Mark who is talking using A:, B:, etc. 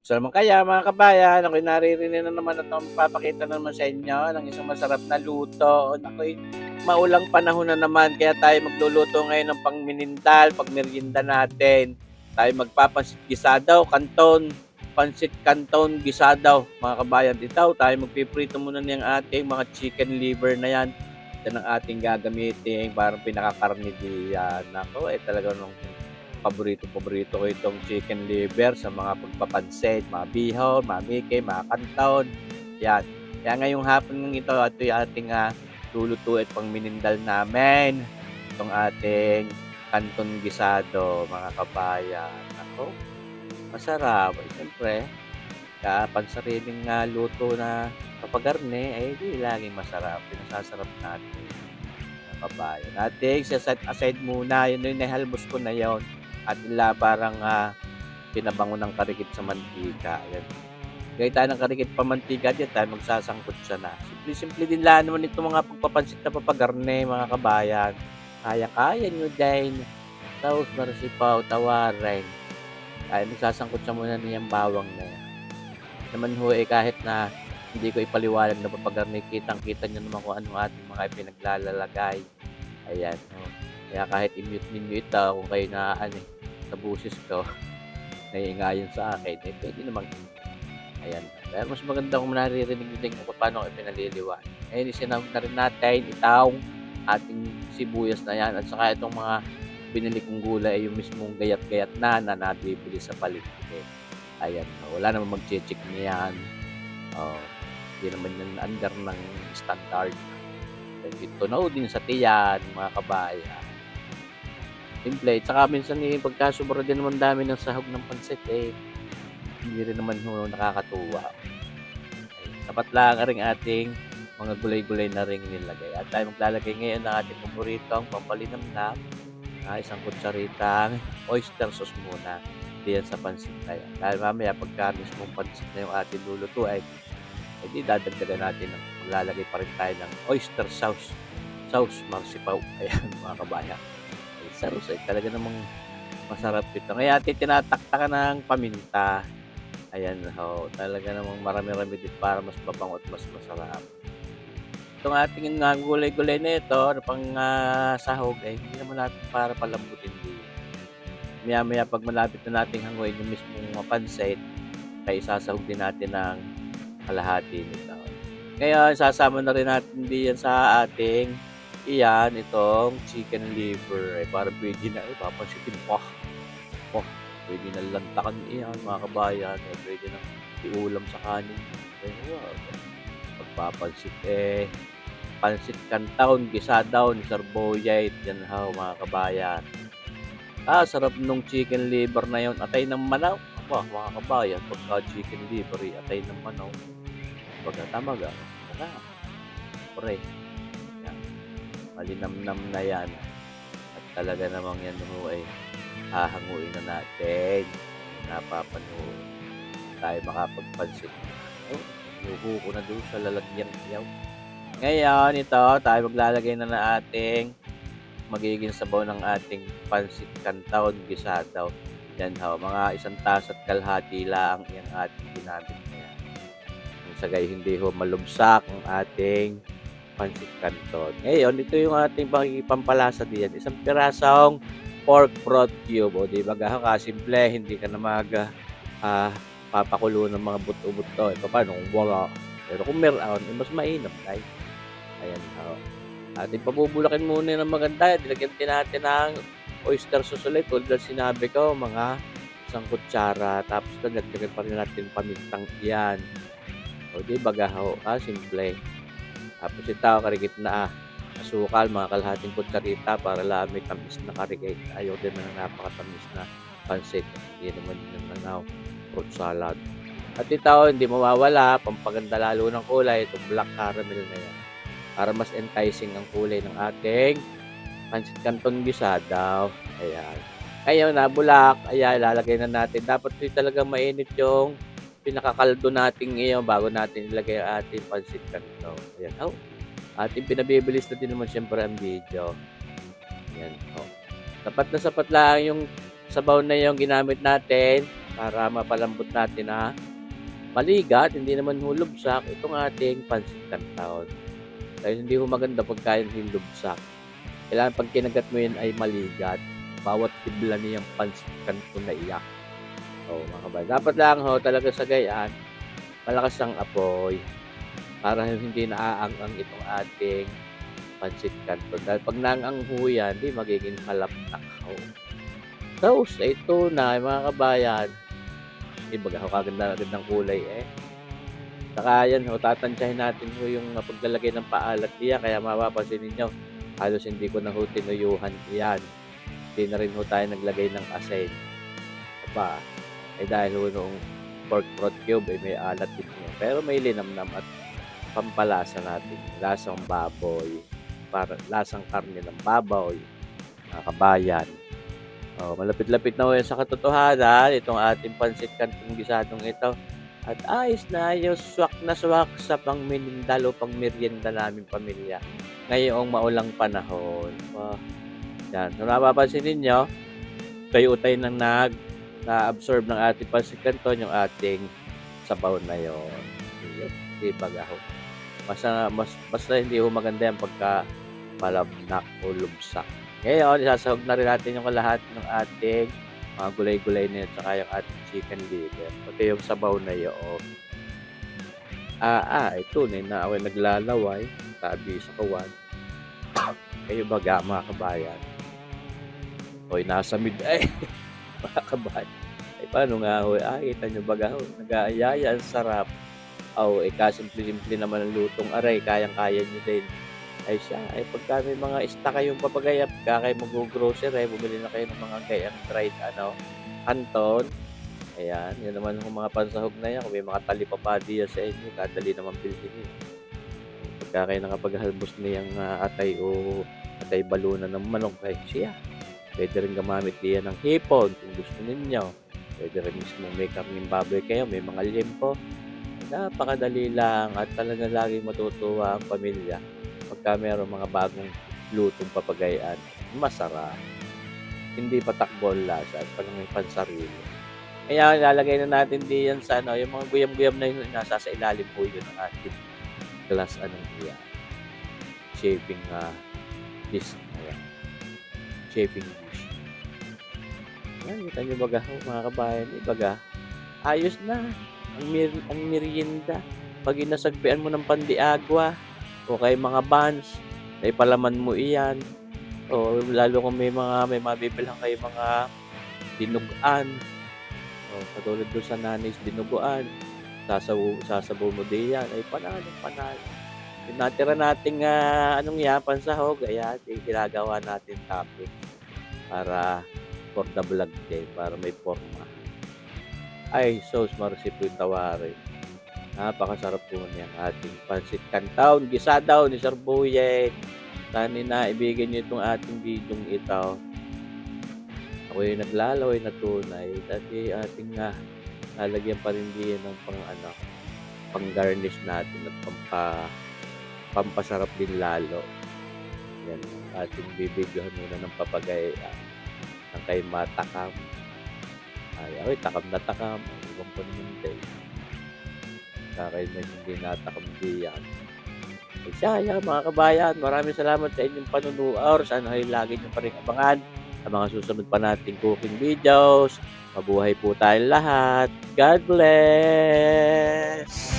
A: So naman kaya mga kabayan, ako'y naririnig na naman at magpapakita na naman sa inyo ng isang masarap na luto. Ako'y maulang panahon na naman kaya tayo magluluto ngayon ng pangminindal, pagmerienda natin. Tayo magpapansit gisadaw, kanton, pansit kanton gisadaw mga kabayan. Itaw tayo magpiprito muna ng ating mga chicken liver na yan. Yan ang ating gagamitin parang pinakakarni diyan. Ako talaga nung paborito ko itong chicken liver sa mga pagpapansit, mga bihon, mga miki, mga kanton. Yan. Kaya ngayong hapon ito yung ating lulutuin pang minindal namin. Itong ating kanton gisado, mga kabayan. Ako, masarap. Ay, siyempre, pansariling luto na papagarne, ay di laging masarap. Pinasasarap natin, mga kabayan. Ating set aside muna. Yun yung nahalbos ko na yon at parang pinabango ng karikit sa mantika. Ayan. Gaya tayo ng karikit pa mantika, diyan tayo magsasangkot siya na. Simple-simple din lang naman ito mga pagpapansit na papagarne, mga kabayan. Kaya-kaya nyo din. Saus, marasipaw, tawarin. Ay, magsasangkot siya muna niyang bawang na yan. Naman ho kahit na hindi ko ipaliwanag na papagarne, kitang-kita nyo naman kung anong ating mga pinaglalalagay. Ayan. Kaya kahit i-mute ninyo ito kung kayo na sa busis ko, naiingayon sa akin, pwede naman. Ayan. Pero mas maganda kung naririnig nyo din kung paano ko pinaliliwan. Ngayon, isinahog na rin natin itawang ating sibuyas na yan. At saka itong mga binili kong gulay ay yung mismong gayat-gayat na nabibili sa palengke. Ayan. Wala naman mag-check niyan. Hindi naman yan under ng standard. Tunaw din sa tiyan, mga kabayan. Simple. Tsaka minsan pagka sobra din naman dami ng sahog ng pansit, hindi rin naman nakakatuwa. Sapat lang rin ating mga gulay-gulay na ring nilagay. At tayo maglalagay ngayon ng ating paboritong pampalinamnam, isang kutsaritang oyster sauce muna diyan sa pansit na yan. Dahil mamaya pagka mismong pansit na yung ating luluto hindi dadagdagan natin maglalagay pa rin tayo ng oyster sauce marsipaw. Ayan, mga kabayan. Sauce talaga namang masarap ito. Ngayon ating tinataktakan ng paminta. Ayan, talaga namang marami-rami din para mas mabango at mas masarap. Itong ating gulay-gulay na ito na pang sahog hindi naman natin para palambutin din. Maya-maya pag malapit na nating hanguin yung mismong pansit, kaya isasahog din natin ng kalahati nito. Ngayon, sasama na rin natin diyan sa ating itong chicken liver. Parang pwede na, papansitin pa. Pwede na lantakan iyan, mga kabayan. Pwede na iulam sa kanin. Pagpapansit pansit kantaon, gisadaw ni Sarboyay. Yan mga kabayan. Sarap nung chicken liver na yon. Atay ng manaw. Mga kabayan, pagka chicken liver, atay ng manaw. Pagkatamaga, pre. Malinamnam na yan. At talaga namang yan hahanguin na natin. Napapanood. Tayo makapagpansit. Yuko ko na doon sa lalagyan niyaw. Ngayon, ito, tayo maglalagay na ating magiging sabaw ng ating pansit kantaon gisadaw. Yan mga 1 tasa at kalahati lang yung ating ginamit niya. Sagay hindi malubsak ang ating pansit canton. Ngayon, ito yung ating pampalasa diyan. Isang pirasong pork broth cube. O, di ba simple, hindi ka na papakulo ng mga buto-buto. Paano kung wala? Pero kung meron, mas mainam tayo. Ayan, ating pabubulakin muna ng maganda. Dilagyan din natin ng oyster sauce ulit. Tulad sinabi ko, mga 1 kutsara. Tapos dagdagan pa rin natin pamintang iyan. O, di ba simple. Tapos ito, karikit na asukal, mga kalahating kutsarita para lang may tamis na karikit. Ayaw din na napakatamis na pansit. Hindi naman yung fruit salad. At ito, hindi mawawala, pampaganda lalo ng kulay, itong black caramel na yan. Para mas enticing ang kulay ng ating pansit canton gisadaw. Ayan. Ngayon, nabulak. Ayan, ilalagay na natin. Dapat talaga mainit yung pinakakaldo natin ngayon bago natin ilagay ang ating pansit canton. Ayan, ating pinabibilis na din naman siyempre ang video. Ayan, sapat na sapat lang yung sabaw na yung ginamit natin. para mapalambot natin na maligat, hindi naman ho lubsak itong ating pansit canton. Dahil hindi ho maganda pagkain yung lubsak. Kailangan 'pag kinagat mo yun ay maligat. Bawat hibla niyang pansit canton na iyak. Oo, mga kabayan. Dapat lang ho talaga sa gayan, malakas ang apoy para hindi naaang-ang itong ating pansit canton. Dahil 'pag naang-ang ho yan, 'di magiging halapnak ho. Tapos ay tunay mga kabayan. 'Di baga ho kaganda-ganda ng kulay eh. Saka yan ho, tatantyahin natin ho yung paglalagay ng paalat diyan. Kaya mapapansin ninyo, halos hindi ko na ho tinuyuhan iyan. Hindi na rin ho tayo naglagay ng asin. Aba, eh dahil ho noong pork throat cube ay may alat din yun. Pero may linamnam at pampalasa natin. Lasang baboy, para lasang karne ng baboy, mga kabayan. Oh, malapit-lapit na ho yan sa katotohanan, itong ating pansit canton gisadong ito. At ayos na ayos, swak na swak sa pangminindal o pangmeryenda naming pamilya ngayong maulang panahon. Wow, yan. Kung napapansin ninyo, tayo-tayo nang na-absorb ng ating pansit canton yung ating sabaw na yon. Di ba ho? Basta hindi ho maganda yan pagka malabnak o lubsak. Ngayon, isasahog na rin natin yung lahat ng ating mga gulay-gulay na yun, tsaka yung ating chicken liver. Pati yung sabaw na yun. Ito na ako naglalaway. Sabi sa kawan. Kayo baga mga kabayan. Hoy, nasa mid ay mga kabayan. Ay paano nga ho? Kita nyo baga ho? Nag-aayaya, ang sarap. Kasimple-simple naman ang lutong aray. Kayang-kaya nyo din. Ay siya, ay pagka may mga stock kayong papagayap, pagka kayo mag-grocery, bumili na kayo ng mga gayang dried canton. Ayan, yun naman yung mga pansahog na yan. Kung may mga talipapa diya sa inyo, kadali naman bilhin nyo. Pagka kayo nakapaghalbos niyang atay o atay balunan ng manok, ay siya. Pwede rin gamamit diya ng hipon kung gusto ninyo. Pwede rin mismo may karning baboy kayo, may mga limpo. Napakadali lang at talaga laging matutuwa ang pamilya pagka mayroong mga bagong lutong papagayaan. Masarap. Hindi patakbo ang lasa at parang may pansarili. Kaya ilalagay na natin diyan sa yung mga guyam-guyam na yun, nasa sa ilalim po yun ng ating glass diyan. Shaving dish. Ayan. Shaving dish. Yan, kita nyo baga mga kabayan. Baga, ayos na. Ang merienda. Pag inasagpian mo ng pandiagwa, o kay mga buns, ay palaman mo iyan. O lalo kung may mabibilhan kayo mga dinuguan. O katulad doon sa nanis dinuguan, sasabaw mo diyan, ay panalo. Yung natira nating pansahog, ayan, ginagawa natin topic para for the vlog din, para may forma. Ay, sos marasip yung tawarin. Napakasarap po niyang ating pansit canton, gisadaw ni Sir Boyet. Sana naibigay niyo itong ating video ito. Ako yung naglalaway na tunay. Dati ating lalagyan pa rin diyan ng pang garnish natin at pampasarap din lalo. Yan, ating bibigyan muna ng papagay ng kay matakam. Ay, takam na takam. Ibang po naman din. Kakay na hindi natakam diyan. Saya mga kabayan, maraming salamat sa inyong panunood. Sana ay lagi nyo pa rin abangan sa mga susunod pa nating cooking videos. Mabuhay po tayong lahat. God bless!